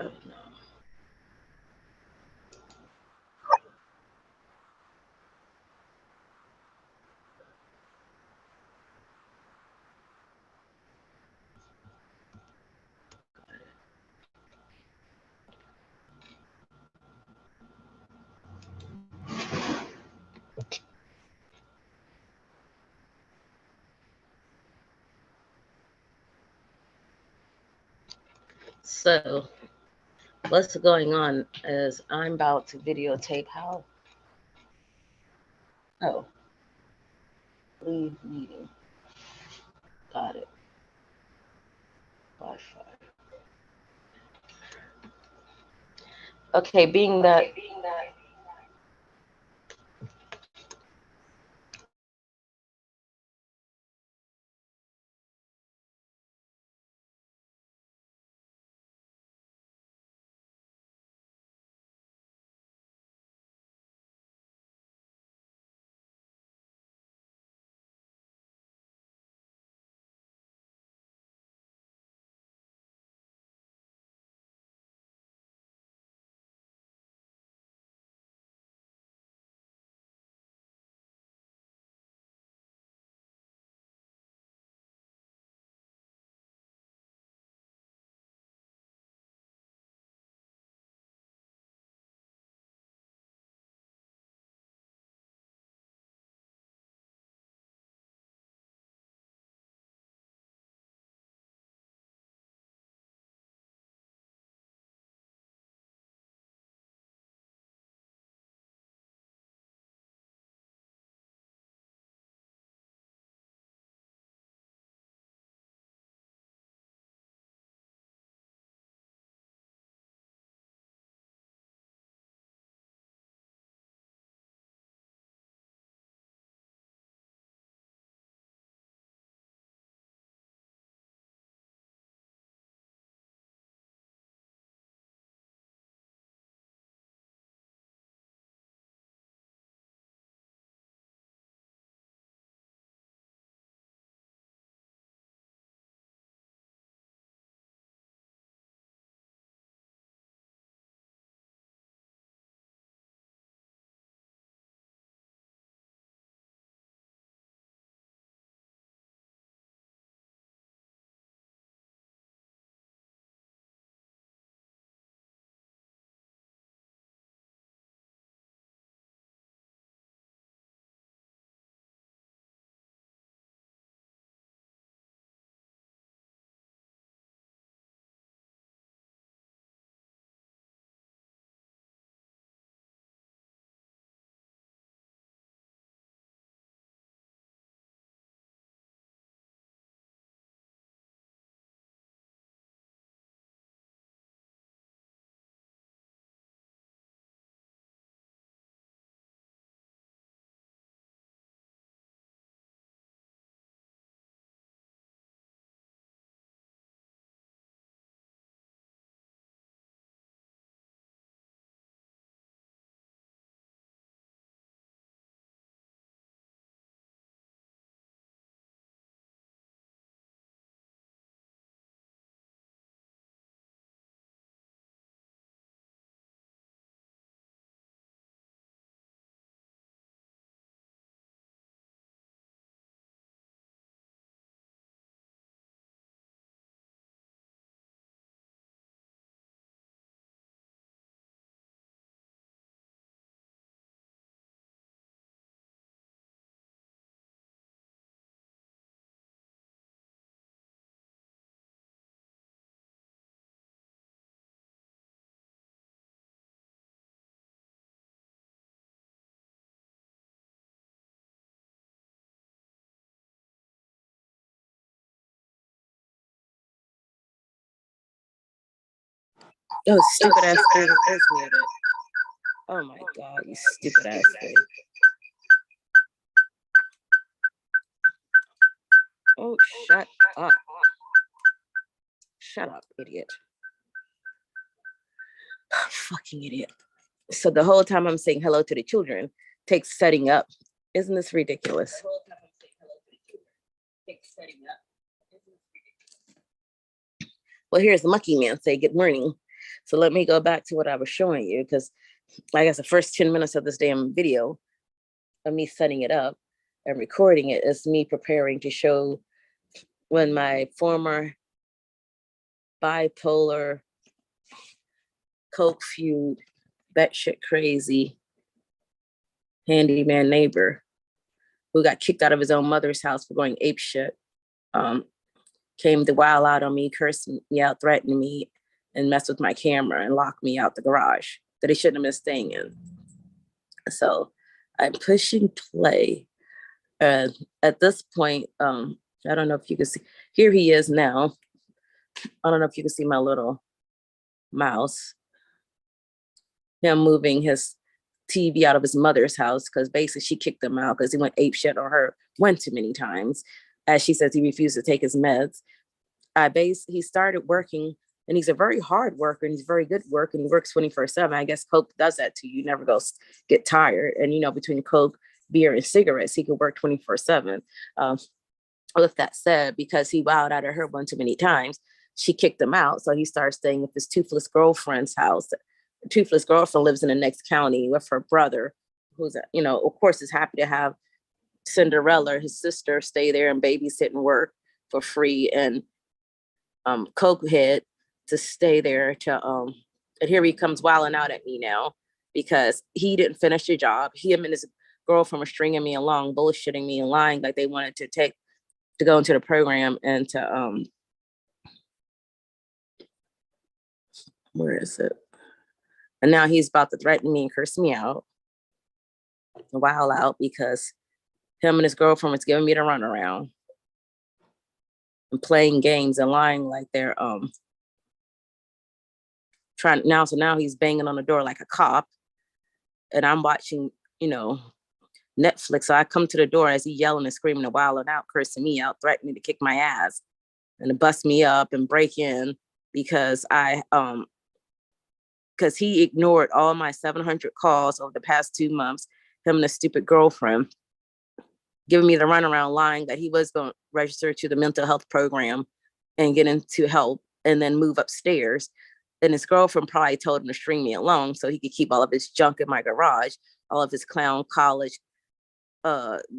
Oh, no. So what's going on is I'm about to videotape how. Oh, leave meeting. Got it. Wi-Fi. Okay, being that. Oh, stupid ass thing is muted. Oh my god, you stupid ass thing. Oh, shut up. Shut up, idiot. Fucking idiot. So the whole time I'm saying hello to the children takes setting up. Isn't this ridiculous? Well, here's the monkey man say good morning. So let me go back to what I was showing you, because I guess the first 10 minutes of this damn video of me setting it up and recording it is me preparing to show when my former bipolar, coke feud, batshit crazy handyman neighbor who got kicked out of his own mother's house for going ape shit, came to wild out on me, cursing me out, threatening me, and mess with my camera and lock me out the garage that he shouldn't have been staying in. So I'm pushing play. And at this point, I don't know if you can see, here he is now. I don't know if you can see my little mouse. Him moving his TV out of his mother's house because basically she kicked him out because he went ape shit on her one too many times. As she says, he refused to take his meds. He started working, and he's a very hard worker, and he's very good worker, and he works 24/7. I guess coke does that to you. You never go get tired. And, between coke, beer, and cigarettes, he could work 24/7. With that said, because he wowed out at her one too many times, she kicked him out. So he started staying at this toothless girlfriend's house. The toothless girlfriend lives in the next county with her brother, who's, of course, is happy to have Cinderella, his sister, stay there and babysit and work for free. And Cokehead to stay there to and here he comes wilding out at me now because he didn't finish the job. Him and his girlfriend were stringing me along, bullshitting me and lying like they wanted to go into the program and to where is it? And now he's about to threaten me and curse me out, wild out, because him and his girlfriend was giving me the runaround and playing games and lying like they're trying now. So now he's banging on the door like a cop, and I'm watching, Netflix. So I come to the door as he yelling and screaming and wilding out, cursing me out, threatening to kick my ass and to bust me up and break in because because he ignored all my 700 calls over the past 2 months, him and a stupid girlfriend, giving me the runaround, lying that he was going to register to the mental health program and get into help and then move upstairs. And his girlfriend probably told him to string me along so he could keep all of his junk in my garage, all of his clown college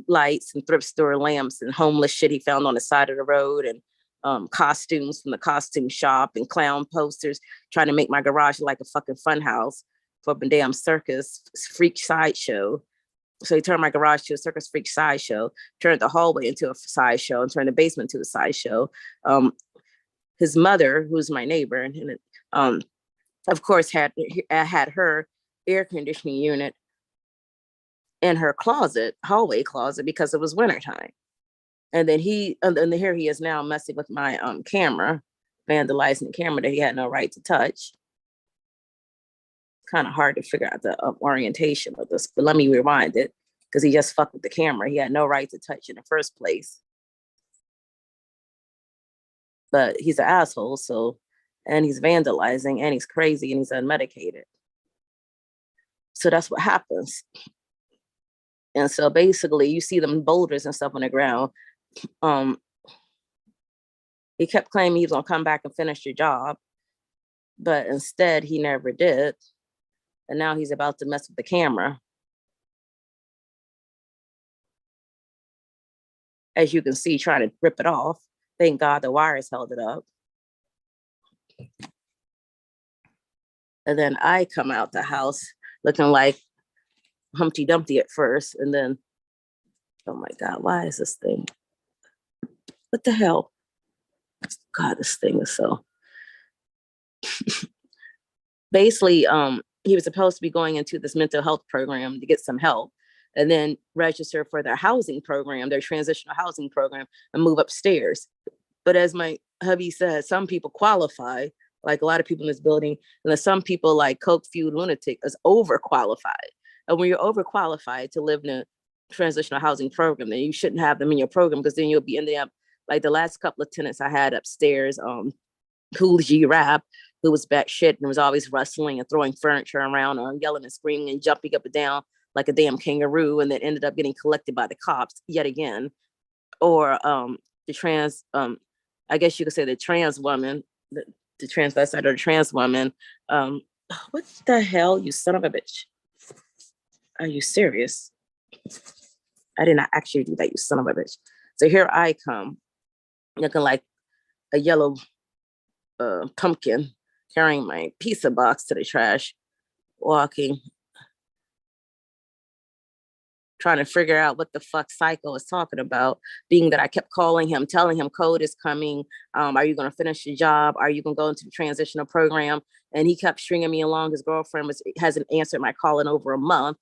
lights and thrift store lamps and homeless shit he found on the side of the road, and costumes from the costume shop and clown posters, trying to make my garage like a fucking fun house for a damn circus freak sideshow. So he turned my garage to a circus freak sideshow, turned the hallway into a sideshow, and turned the basement to a sideshow. His mother, who's my neighbor, and of course had her air conditioning unit in her hallway closet, because it was wintertime. And then here he is now messing with my camera, vandalizing the camera that he had no right to touch. Kind of hard to figure out the orientation of this, but let me rewind it, because he just fucked with the camera. He had no right to touch in the first place. But he's an asshole, and he's vandalizing, and he's crazy, and he's unmedicated. So that's what happens. And so basically you see them boulders and stuff on the ground. He kept claiming he was gonna come back and finish the job, but instead he never did. And now he's about to mess with the camera. As you can see, trying to rip it off. Thank God the wires held it up. And then I come out the house looking like Humpty Dumpty at first, and then, oh my God, why is this thing? What the hell? God, this thing is so. Basically, he was supposed to be going into this mental health program to get some help, and then register for their housing program, their transitional housing program, and move upstairs. But as my hubby said, some people qualify, like a lot of people in this building, and there's some people like coke fueled lunatic is overqualified. And when you're overqualified to live in a transitional housing program, then you shouldn't have them in your program, because then you'll be ending up like the last couple of tenants I had upstairs, Cool G Rap, who was batshit and was always rustling and throwing furniture around or yelling and screaming and jumping up and down like a damn kangaroo, and then ended up getting collected by the cops yet again. Or the trans, I guess you could say the trans woman, the the transvestite or the trans woman. What the hell, you son of a bitch? Are you serious? I did not actually do that, you son of a bitch. So here I come, looking like a yellow pumpkin, carrying my pizza box to the trash, walking, trying to figure out what the fuck Psycho is talking about, being that I kept calling him, telling him code is coming. Are you going to finish your job? Are you going to go into the transitional program? And he kept stringing me along. His girlfriend hasn't answered my call in over a month.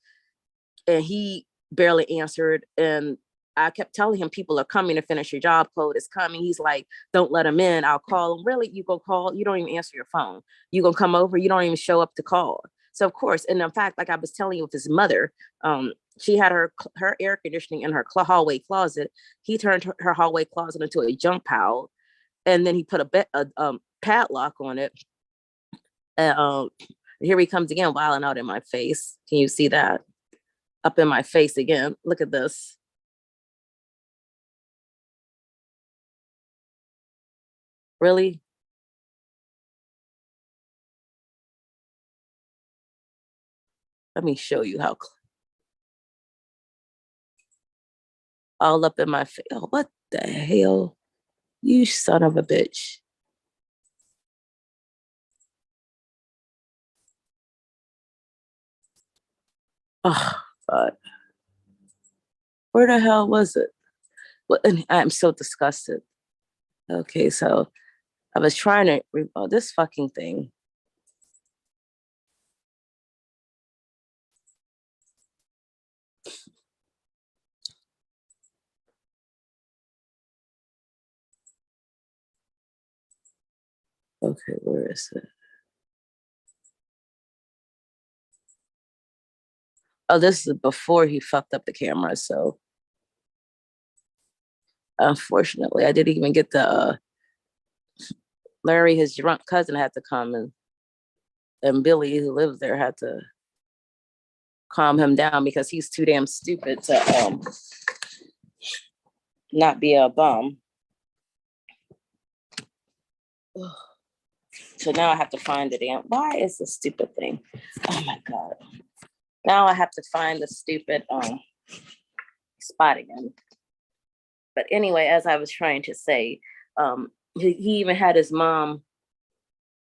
And he barely answered. And I kept telling him people are coming to finish your job. Code is coming. He's like, don't let him in. I'll call him. Really? You go call? You don't even answer your phone. You gonna come over? You don't even show up to call. So of course, and in fact, like I was telling you with his mother, she had her air conditioning in her hallway closet. He turned her hallway closet into a junk pile, and then he put a padlock on it. And here he comes again, wilding out in my face. Can you see that? Up in my face again. Look at this. Really? Let me show you how. All up in my face. Oh, what the hell? You son of a bitch. Oh, God. Where the hell was it? Well, I'm so disgusted. Okay, so I was trying to, this fucking thing. Okay, where is it? Oh, this is before he fucked up the camera. So unfortunately, I didn't even get the Larry, his drunk cousin, had to come, and Billy, who lives there, had to calm him down because he's too damn stupid to not be a bum. So now I have to find the damn. Why is this stupid thing? Oh my God. Now I have to find the stupid spot again. But anyway, as I was trying to say, he even had his mom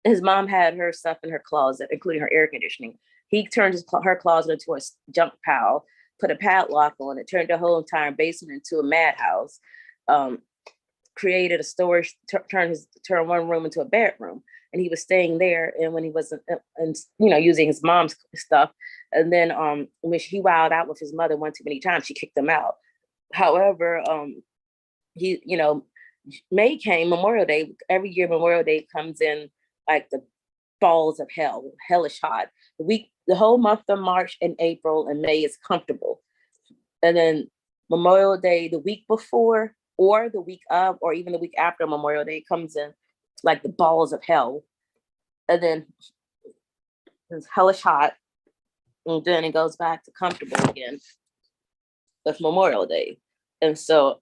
had her stuff in her closet, including her air conditioning. He turned her closet into a junk pile, put a padlock on it, turned the whole entire basement into a madhouse, created a storage, turned one room into a bedroom. And he was staying there, and when he wasn't, and using his mom's stuff, and then when he wowed out with his mother one too many times, she kicked him out. However, he, May came, Memorial Day. Every year, Memorial Day comes in like the balls of hell, hellish hot. The whole month of March and April and May is comfortable, and then Memorial Day, the week before, or the week of, or even the week after Memorial Day, comes in like the balls of hell, and then it's hellish hot, and then it goes back to comfortable again with Memorial Day. And so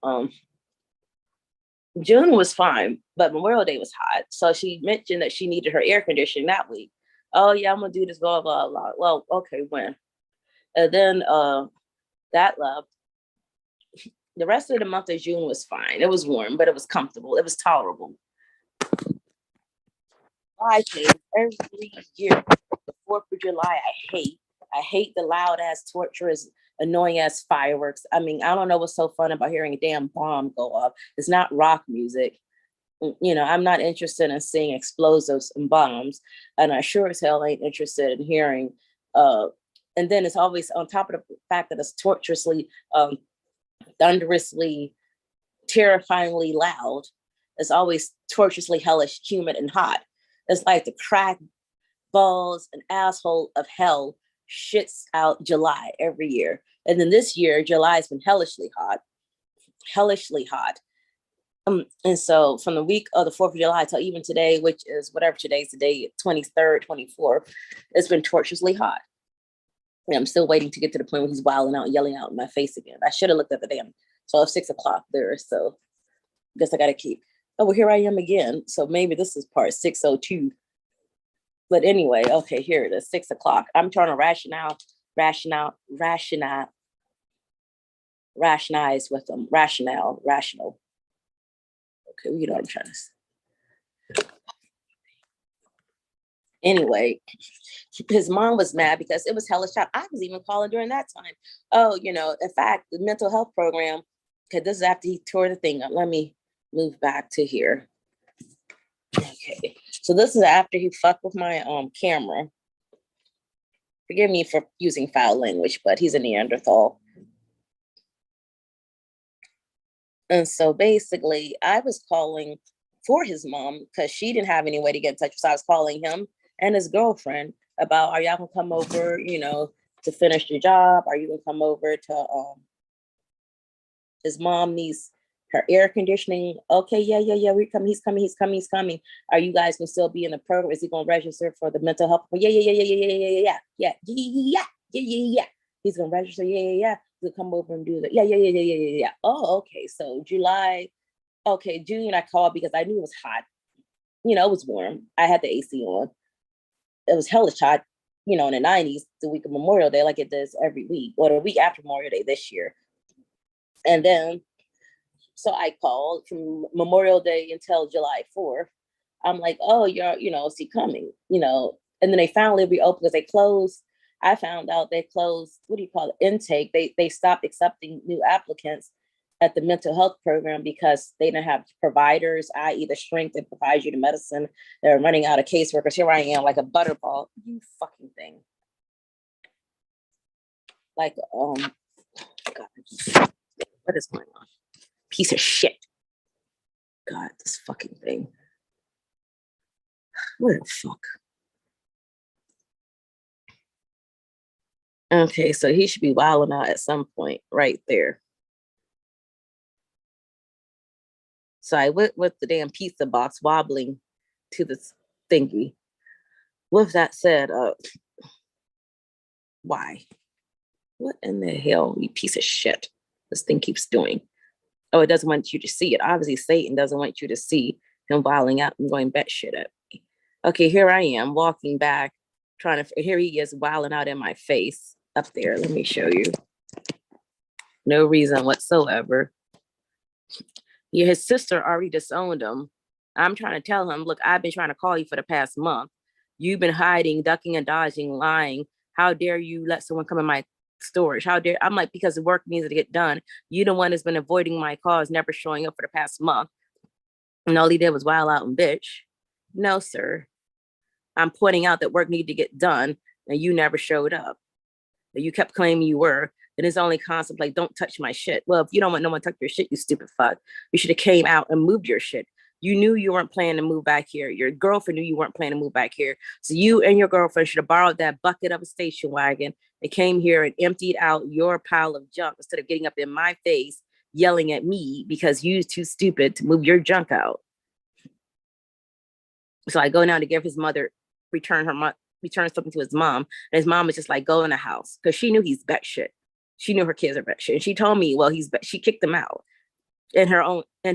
June was fine, but Memorial Day was hot. So she mentioned that she needed her air conditioning that week. Oh yeah, I'm gonna do this, blah blah blah. Well, okay, when? And then that love. The rest of the month of June was fine. It was warm, but it was comfortable. It was tolerable. I hate every year. The 4th of July, I hate. I hate the loud ass, torturous, annoying ass fireworks. I mean, I don't know what's so fun about hearing a damn bomb go off. It's not rock music. I'm not interested in seeing explosives and bombs, and I sure as hell ain't interested in hearing. And then it's always on top of the fact that it's torturously, thunderously, terrifyingly loud. It's always torturously hellish, humid, and hot. It's like the crack balls and asshole of hell shits out July every year. And then this year, July's been hellishly hot. And so from the week of the 4th of July till even today, which is whatever today's the day, 23rd, 24th, it's been torturously hot. And I'm still waiting to get to the point where he's wilding out, yelling out in my face again. I should have looked at the damn 6 o'clock there. So I guess I got to keep Oh, well, here I am again. So maybe this is part 602. But anyway, okay, here it is, 6 o'clock. I'm trying to rationalize with them. Rational. Okay, you know what I'm trying to say. Anyway, his mom was mad because it was hellish time. I was even calling during that time. Oh, in fact, the mental health program, because this is after he tore the thing up. Let me move back to here. Okay, so this is after he fucked with my camera. Forgive me for using foul language, but he's a Neanderthal. And so basically, I was calling for his mom because she didn't have any way to get in touch. So I was calling him and his girlfriend about, are y'all gonna come over, to finish your job? Are you gonna come over to his mom needs her air conditioning? Okay, yeah, we're coming, he's coming. Are you guys gonna still be in the program? Is he gonna register for the mental health? Yeah. He's gonna register, yeah. He'll come over and do that. Yeah. Oh, okay. So July, okay, June I called because I knew it was hot. It was warm. I had the AC on. It was hellish hot, in the 90s, the week of Memorial Day, like it does every week, or the week after Memorial Day this year. And then, so I called from Memorial Day until July 4th. I'm like, oh, is he coming? And then they finally reopened because they closed. I found out they closed, what do you call it, intake. They stopped accepting new applicants at the mental health program because they didn't have providers, i.e. the strength that provides you the medicine. They're running out of caseworkers. Here I am like a butterball. You fucking thing. Like, God, what is going on? Piece of shit. God, this fucking thing. What the fuck? Okay, so he should be wilding out at some point right there. So I went with the damn pizza box wobbling to this thingy. With that said, why? What in the hell, you piece of shit? This thing keeps doing. Oh, it doesn't want you to see it. Obviously, Satan doesn't want you to see him wilding out and going batshit at me. Okay, here I am walking back, here he is wilding out in my face up there. Let me show you. No reason whatsoever. Yeah, his sister already disowned him. I'm trying to tell him, look, I've been trying to call you for the past month. You've been hiding, ducking and dodging, lying. How dare you let someone come in my storage? How dare, I'm like, because the work needs to get done. You the one that's been avoiding my calls, never showing up for the past month. And all he did was wild out and bitch. No, sir. I'm pointing out that work needed to get done and you never showed up. You kept claiming you were. And it's only constant, like, don't touch my shit. Well, if you don't want no one to touch your shit, you stupid fuck, you should have came out and moved your shit. You knew you weren't planning to move back here. Your girlfriend knew you weren't planning to move back here. So you and your girlfriend should have borrowed that bucket of a station wagon and came here and emptied out your pile of junk instead of getting up in my face, yelling at me because you too stupid to move your junk out. So I go now to give his mother, return something to his mom. And his mom was just like, go in the house. Because she knew he's batshit. She knew her kids are batshit. And she told me, well, she kicked him out. And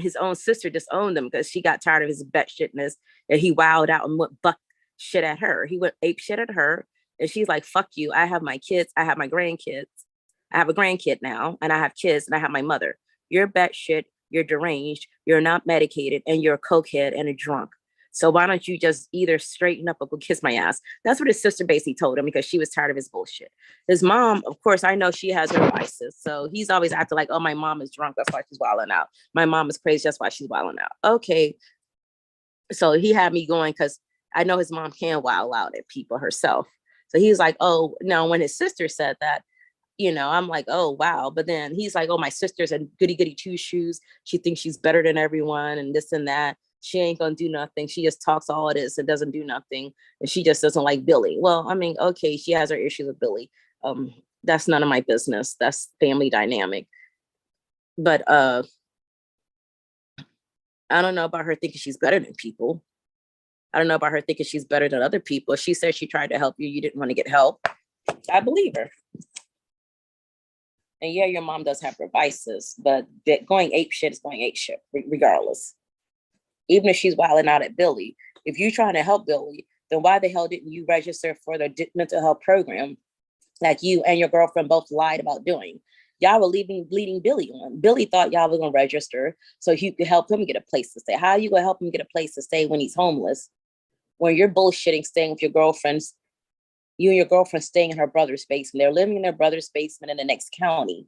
his own sister disowned him because she got tired of his batshitness. And he wowed out and went buck shit at her. He went ape shit at her. And she's like, fuck you. I have my kids. I have my grandkids. I have a grandkid now. And I have kids. And I have my mother. You're batshit. You're deranged. You're not medicated. And you're a cokehead and a drunk. So why don't you just either straighten up or go kiss my ass? That's what his sister basically told him because she was tired of his bullshit. His mom, of course, I know she has her vices. So he's always acting like, oh, my mom is drunk. That's why she's wilding out. My mom is crazy. That's why she's wilding out. Okay. So he had me going because I know his mom can wild out at people herself. So he was like, oh, no, when his sister said that, I'm like, oh, wow. But then he's like, oh, my sister's a goody two shoes. She thinks she's better than everyone and this and that. She ain't gonna do nothing. She just talks all this and doesn't do nothing. And she just doesn't like Billy. Well, I mean, okay, she has her issues with Billy. That's none of my business. That's family dynamic. But I don't know about her thinking she's better than people. I don't know about her thinking she's better than other people. She said she tried to help you. You didn't want to get help. I believe her. And yeah, your mom does have her vices, but going ape shit is going ape shit regardless. even if she's wilding out at Billy. If you're trying to help Billy, then why the hell didn't you register for the mental health program like you and your girlfriend both lied about doing? Y'all were leading Billy on. Billy thought y'all was gonna register so you could help him get a place to stay. How are you gonna help him get a place to stay when he's homeless? When you're bullshitting, staying with your girlfriends, you and your girlfriend staying in her brother's basement. They're living in their brother's basement in the next county.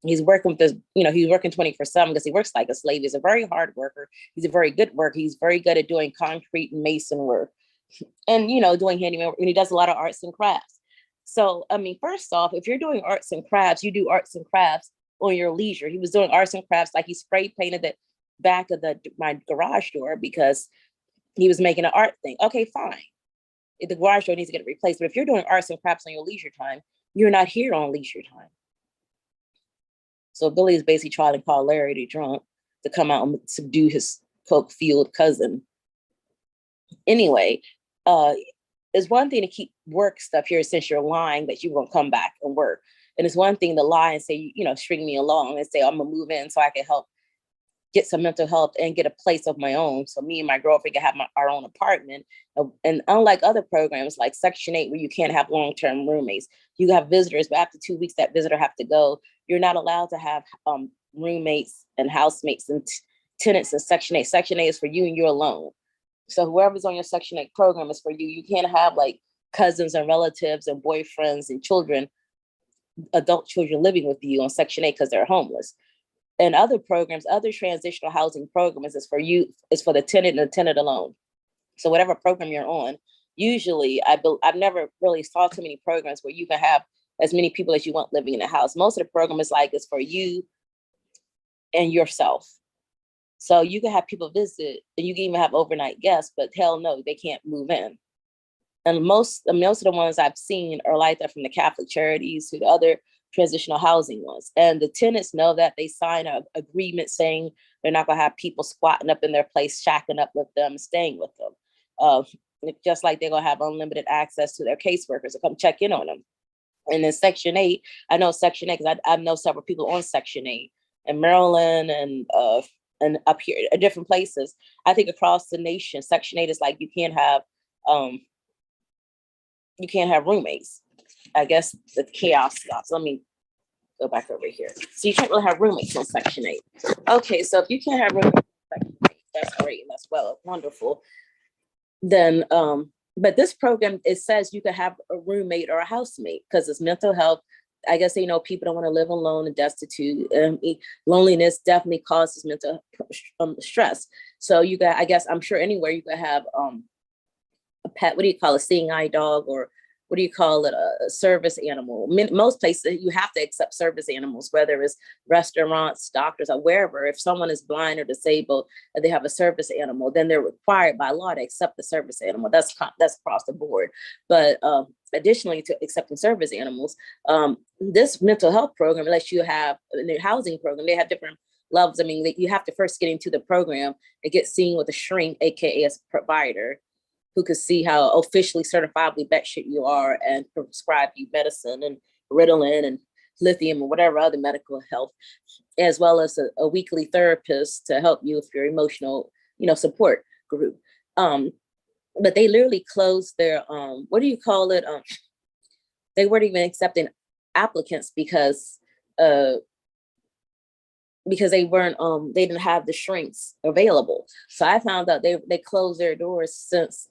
He's working with this, he's working 24/7 because he works like a slave. He's a very hard worker. He's a very good worker. He's very good at doing concrete and mason work and, doing handyman work. And he does a lot of arts and crafts. So, I mean, first off, if you're doing arts and crafts, you do arts and crafts on your leisure. He was doing arts and crafts, like he spray painted the back of my garage door because he was making an art thing. Okay, fine. If the garage door needs to get replaced. But if you're doing arts and crafts on your leisure time, you're not here on leisure time. So Billy is basically trying to call Larry the drunk to come out and subdue his coke-fueled cousin. Anyway, it's one thing to keep work stuff here since you're lying that you won't come back and work. And it's one thing to lie and say, string me along and say, I'm going to move in so I can help get some mental health and get a place of my own. So me and my girlfriend can have our own apartment. And unlike other programs like Section 8, where you can't have long-term roommates, you have visitors, but after 2 weeks, that visitor have to go. You're not allowed to have roommates and housemates and tenants in Section 8. Section 8 is for you and you alone. So whoever's on your Section 8 program is for you. You can't have like cousins and relatives and boyfriends and children, adult children living with you on Section 8 because they're homeless. And other programs, other transitional housing programs is for you, is for the tenant and the tenant alone. So whatever program you're on, usually I've never really saw too many programs where you can have as many people as you want living in a house. Most of the program is for you and yourself. So you can have people visit and you can even have overnight guests, but hell no, they can't move in. And most of the ones I've seen are like that, from the Catholic charities to the other transitional housing ones. And the tenants know that. They sign an agreement saying they're not going to have people squatting up in their place, shacking up with them, staying with them. Just like they're going to have unlimited access to their caseworkers to come check in on them. And in Section 8, I know Section 8 because I know several people on Section 8 in Maryland and up here at different places. I think across the nation, Section 8 is like you can't have roommates. I guess the chaos stops. Let me go back over here. So you can't really have roommates on Section 8. Okay, so if you can't have roommates on Section 8, that's great and that's wonderful. Then, but this program, it says you can have a roommate or a housemate because it's mental health. I guess, people don't want to live alone and destitute. Loneliness definitely causes mental stress. So you got, I guess, I'm sure anywhere you could have a pet, what do you call it, seeing eye dog, or what do you call it, a service animal. Most places you have to accept service animals, whether it's restaurants, doctors, or wherever. If someone is blind or disabled and they have a service animal, then they're required by law to accept the service animal. That's across the board. But additionally to accepting service animals, this mental health program lets you have, in the housing program, they have different levels. I mean, you have to first get into the program and get seen with a shrink, aka a provider, who could see how officially certifiably batshit you are and prescribe you medicine and Ritalin and lithium or whatever other medical health, as well as a weekly therapist to help you with your emotional, support group. But they literally closed their, what do you call it? They weren't even accepting applicants because they weren't, they didn't have the shrinks available. So I found out they closed their doors since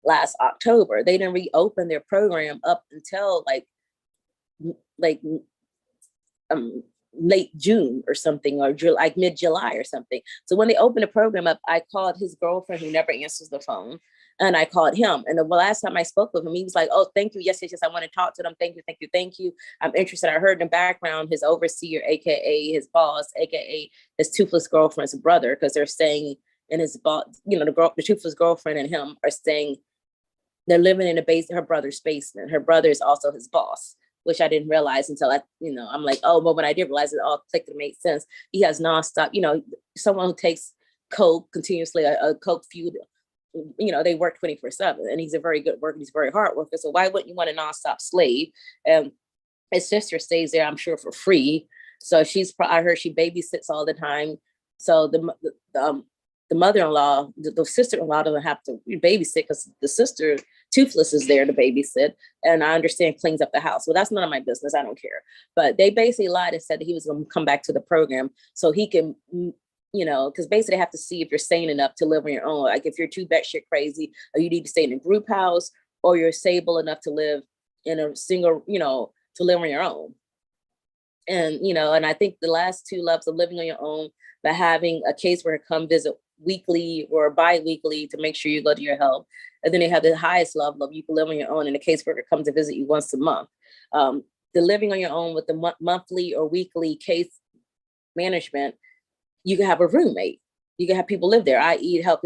last October. They didn't reopen their program up until late June or something, or like mid-July or something. So when they opened the program up, I called his girlfriend who never answers the phone. And I called him. And the last time I spoke with him, he was like, oh, thank you. Yes, I want to talk to them. Thank you. I'm interested. I heard in the background his overseer, AKA his boss, AKA his toothless girlfriend's brother, because they're staying in his boss, the toothless girlfriend and him are staying, they're living in her brother's basement. Her brother is also his boss, which I didn't realize until I'm like, oh, but when I did realize it all clicked and made sense. He has nonstop, someone who takes coke continuously, a coke fueled, they work 24/7, and he's a very good worker. He's a very hard worker. So why wouldn't you want a nonstop slave? And his sister stays there, I'm sure, for free. So I heard she babysits all the time. So the mother-in-law, the sister-in-law doesn't have to babysit because the sister, Toothless, is there to babysit. And I understand cleans up the house. Well, that's none of my business. I don't care. But they basically lied and said that he was going to come back to the program so he can, because basically they have to see if you're sane enough to live on your own. Like if you're too batshit crazy, or you need to stay in a group house, or you're stable enough to live in a single, to live on your own. And, and I think the last two levels of living on your own, by having a caseworker come visit weekly or bi-weekly to make sure you go to your help. And then they have the highest level of you can live on your own and the caseworker comes to visit you once a month. The living on your own with the monthly or weekly case management, you can have a roommate. You can have people live there, i.e. help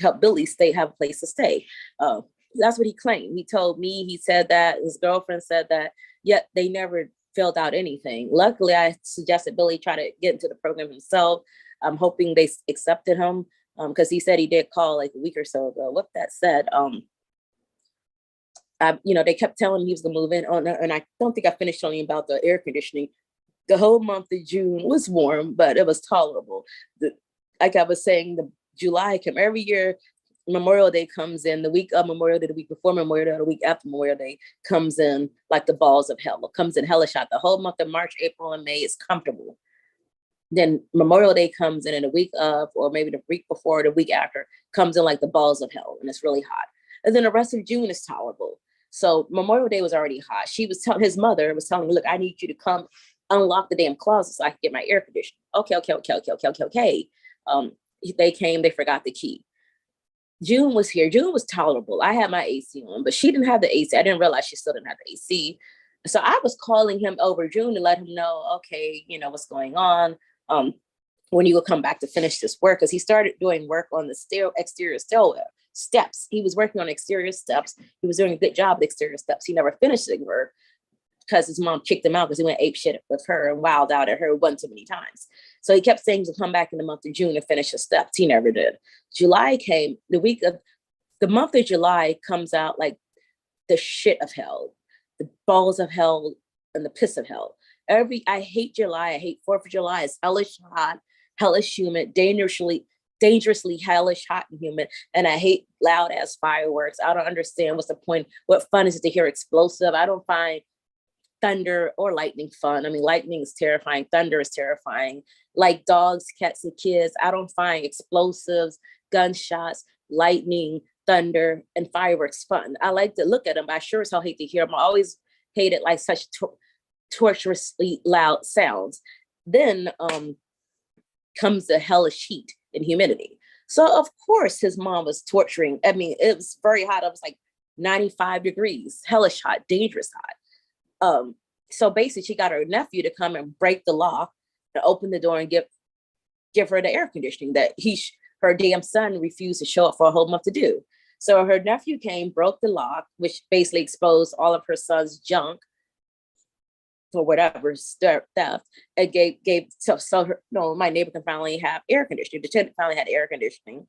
help Billy have a place to stay. That's what he claimed. He told me, he said that, his girlfriend said that, yet they never filled out anything. Luckily, I suggested Billy try to get into the program himself. I'm hoping they accepted him because he said he did call like a week or so ago. With that said, they kept telling him he was gonna move in. And I don't think I finished telling you about the air conditioning. The whole month of June was warm, but it was tolerable. Like I was saying, the July came every year. Memorial Day comes in, the week of Memorial Day, the week before Memorial Day, the week after Memorial Day comes in like the balls of hell. It comes in hellish hot. The whole month of March, April, and May is comfortable. Then Memorial Day comes in the week of, or maybe the week before, the week after, comes in like the balls of hell, and it's really hot. And then the rest of June is tolerable. So Memorial Day was already hot. His mother was telling me, look, I need you to come unlock the damn closet so I can get my air conditioning. Okay. They came, they forgot the key. June was here. June was tolerable. I had my AC on, but she didn't have the AC. I didn't realize she still didn't have the AC. So I was calling him over June to let him know, okay, what's going on. When you will come back to finish this work, because he started doing work on the exterior steps. He was working on exterior steps. He was doing a good job with exterior steps. He never finished the work because his mom kicked him out because he went ape shit with her and wilded out at her one too many times. So he kept saying to come back in the month of June and finish the steps. He never did. July came, the month of July comes out like the shit of hell, the balls of hell and the piss of hell. I hate July. I hate 4th of July. It's hellish hot, hellish humid, dangerously hellish hot and humid. And I hate loud ass fireworks. I don't understand what's the point. What fun is it to hear explosive? I don't find thunder or lightning fun. I mean, lightning is terrifying. Thunder is terrifying. Like dogs, cats, and kids, I don't find explosives, gunshots, lightning, thunder, and fireworks fun. I like to look at them, but I sure as hell hate to hear them. I always hated like such torturously loud sounds. Then comes the hellish heat and humidity. So of course his mom was torturing. I mean, it was very hot. It was like 95 degrees, hellish hot, dangerous hot. So basically she got her nephew to come and break the lock to open the door and give her the air conditioning that her damn son refused to show up for a whole month to do. So her nephew came, broke the lock, which basically exposed all of her son's junk for whatever theft, and my neighbor can finally have air conditioning. The tenant finally had air conditioning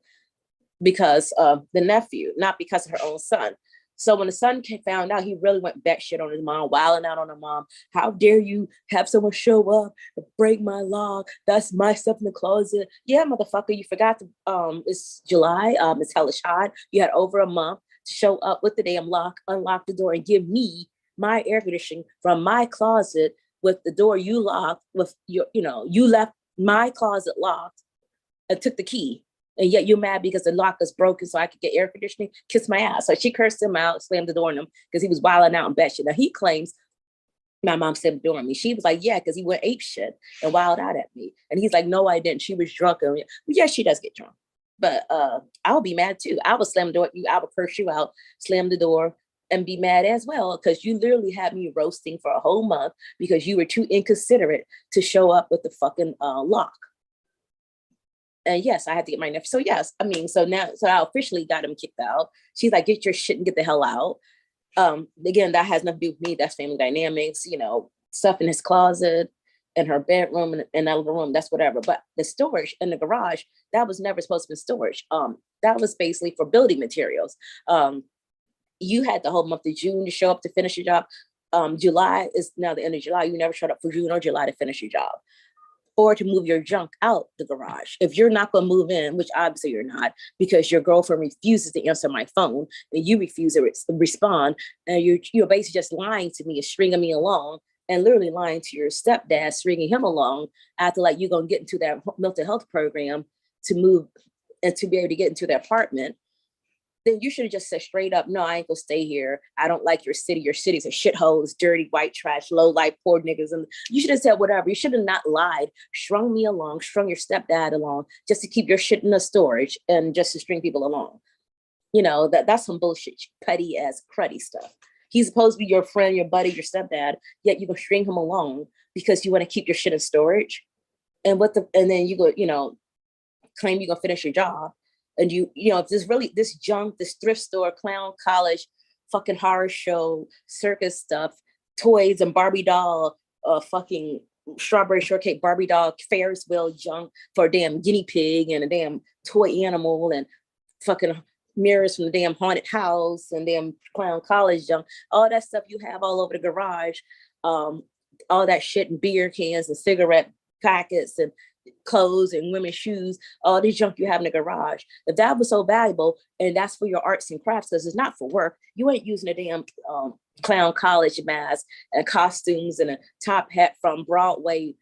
because of the nephew, not because of her own son. So when the son found out, he really went batshit on his mom, wilding out on her mom. How dare you have someone show up and break my lock? That's my stuff in the closet. Yeah, motherfucker, you forgot to, it's July, it's hellish hot. You had over a month to show up with the damn lock, unlock the door, and give me my air conditioning from my closet with the door you locked with you left my closet locked and took the key. And yet you're mad because the lock is broken so I could get air conditioning. Kiss my ass. So she cursed him out, slammed the door on him because he was wilding out and batshit. Now he claims my mom slammed the door on me. She was like, yeah, because he went ape shit and wild out at me. And he's like, no, I didn't. She was drunk. And yes, she does get drunk. But I'll be mad too. I would slam the door. I would curse you out, slam the door, and be mad as well because you literally had me roasting for a whole month because you were too inconsiderate to show up with the fucking lock. And yes, I had to get my nephew. So yes, I mean, so I officially got him kicked out. She's like, get your shit and get the hell out. Again, that has nothing to do with me. That's family dynamics, stuff in his closet, in her bedroom, and that little room, that's whatever. But the storage in the garage, that was never supposed to be storage. That was basically for building materials. You had the whole month of June to show up to finish your job. July is now the end of July. You never showed up for June or July to finish your job. or to move your junk out the garage. If you're not going to move in, which obviously you're not, because your girlfriend refuses to answer my phone and you refuse to respond, and you're basically just lying to me and stringing me along, and literally lying to your stepdad, stringing him along after like you're going to get into that mental health program to move and to be able to get into the apartment, then you should have just said straight up, no, I ain't gonna stay here. I don't like your city. Your city's a shithole. It's dirty, white trash, low life, poor niggas. And you should have said whatever. You should have not lied, strung me along, strung your stepdad along just to keep your shit in the storage and just to string people along. You know, that's some bullshit, petty ass cruddy stuff. He's supposed to be your friend, your buddy, your stepdad, yet you can string him along because you want to keep your shit in storage. And then you go, claim you're gonna finish your job. And if there's really this junk, this thrift store, clown college, fucking horror show, circus stuff, toys and Barbie doll, fucking strawberry shortcake Barbie doll, Ferris wheel junk for a damn guinea pig and a damn toy animal and fucking mirrors from the damn haunted house and damn clown college junk, all that stuff you have all over the garage, all that shit and beer cans and cigarette packets and clothes and women's shoes, all this junk you have in the garage. If that was so valuable and that's for your arts and crafts, because it's not for work, you ain't using a damn clown college mask and costumes and a top hat from Broadway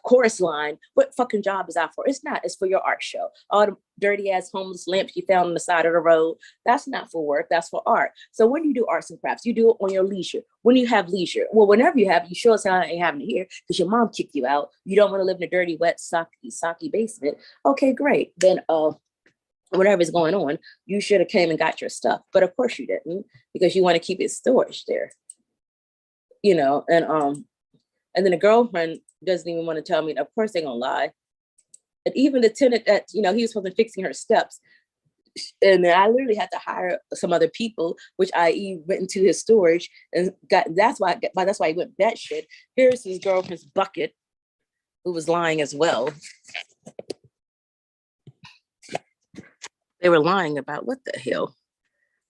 chorus line. What fucking job is that for? It's not. It's for your art show. All the dirty ass homeless lamps you found on the side of the road, that's not for work. That's for art. So when you do arts and crafts, you do it on your leisure. When you have leisure, well, whenever you have, you sure as hell ain't having it here because your mom kicked you out. You don't want to live in a dirty, wet, socky basement. Okay, great. Then whatever's going on, you should have came and got your stuff. But of course you didn't, because you want to keep it storage there. And then the girlfriend doesn't even want to tell me. Of course they're gonna lie. And even the tenant that he was supposed to be fixing her steps, and then I literally had to hire some other people, which I went into his storage and got. That's why he went batshit. Here's his girlfriend's bucket, who was lying as well. They were lying about what the hell?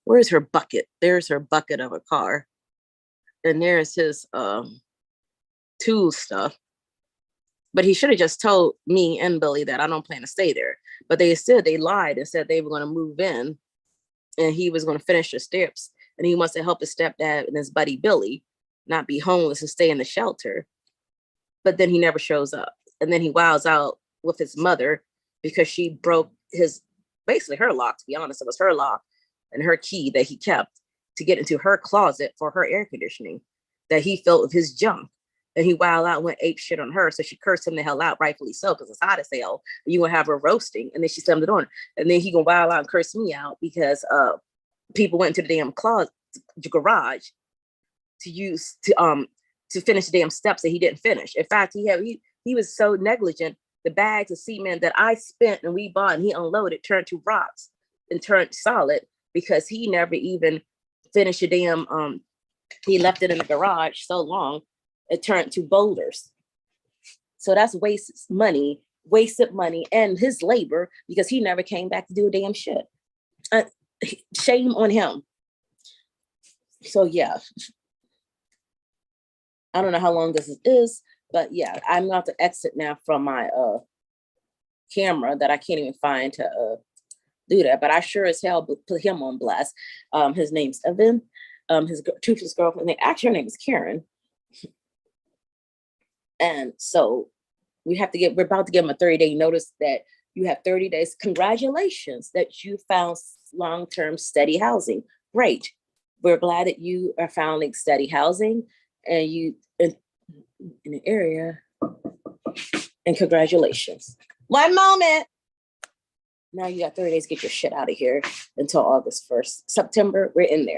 Where's her bucket? There's her bucket of a car, and there's his tool stuff. But he should have just told me and Billy that I don't plan to stay there. But they lied and said they were going to move in and he was going to finish the steps. And he wants to help his stepdad and his buddy Billy not be homeless and stay in the shelter. But then he never shows up. And then he wows out with his mother because she broke basically her lock, to be honest. It was her lock and her key that he kept to get into her closet for her air conditioning that he filled with his junk. And he wild out, went ape shit on her. So she cursed him the hell out, rightfully so, because it's hot as hell. And you gonna have her roasting. And then she slammed it on. And then he gonna wild out and curse me out because people went into the damn closet, garage to finish the damn steps that he didn't finish. In fact, he was so negligent. The bags of cement that I spent and we bought and he unloaded turned to rocks and turned solid because he never even finished the damn he left it in the garage so long it turned to boulders. So that's wasted money and his labor because he never came back to do a damn shit. Shame on him. So yeah, I don't know how long this is, but yeah, I'm going to exit now from my camera that I can't even find to do that. But I sure as hell put him on blast. His name's Evan. His toothless girlfriend. Actually, her name is Karen. And so we're about to give him a 30-day notice that you have 30 days. Congratulations that you found long-term steady housing. Great. We're glad that you are finding steady housing and you in the area. And congratulations. One moment. Now you got 30 days to get your shit out of here until August 1st. September, we're in there.